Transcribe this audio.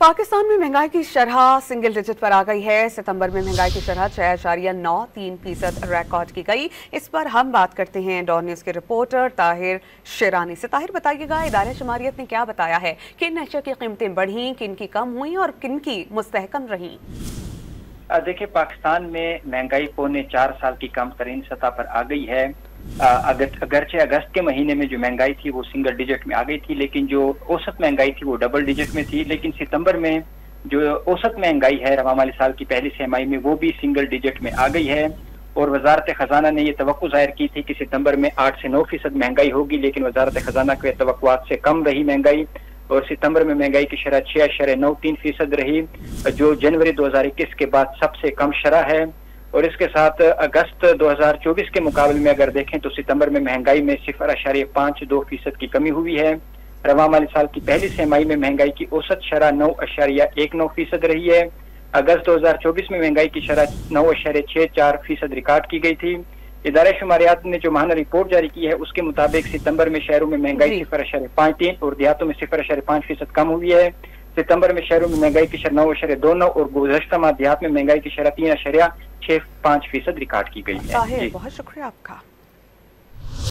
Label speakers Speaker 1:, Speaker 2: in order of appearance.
Speaker 1: पाकिस्तान में महंगाई की शरह सिंगल डिजिट पर आ गई है। सितंबर में महंगाई की शरह 6.93% रिकॉर्ड की गई। इस पर हम बात करते हैं डॉन न्यूज़ के रिपोर्टर ताहिर शेरानी से। ताहिर, बताइएगा इदारे शुमारियत ने क्या बताया है, किन अशिया की कीमतें बढ़ी, किन की कम हुई और किन की मुस्तहकम रही?
Speaker 2: देखिए, पाकिस्तान में महंगाई पौने 4 साल की कम तरीन सतह पर आ गई है। अगरचे अगस्त के महीने में जो महंगाई थी वो सिंगल डिजिट में आ गई थी, लेकिन जो औसत महंगाई थी वो डबल डिजिट में थी। लेकिन सितंबर में जो औसत महंगाई है रवा माली साल की पहली छमाही में वो भी सिंगल डिजिट में आ गई है। और वजारत खजाना ने ये तवक्को जाहिर की थी कि सितंबर में 8 से 9% महंगाई होगी, लेकिन वजारत खजाना के तवक्कुआत से कम रही महंगाई और सितंबर में महंगाई की शरह 6.93% रही, जो जनवरी 2021 के बाद सबसे कम शरह है। और इसके साथ अगस्त 2024 के मुकाबले में अगर देखें तो सितंबर में महंगाई में 0.52% की कमी हुई है। रवा माली साल की पहली छमाही में महंगाई की औसत शरह 9.19% रही है। अगस्त 2024 में महंगाई की शरह 9.64% रिकॉर्ड की गई थी। इदारे शुमारियात ने जो माहाना रिपोर्ट जारी की है उसके मुताबिक सितंबर में शहरों में महंगाई 0.53 और देहातों में 0.5% कम हुई है। सितंबर में शहरों में महंगाई की शरह 9.29 और गुज़श्ता माह देहात में महंगाई की शरह 3.65% रिकॉर्ड की गई है।
Speaker 1: बहुत शुक्रिया आपका।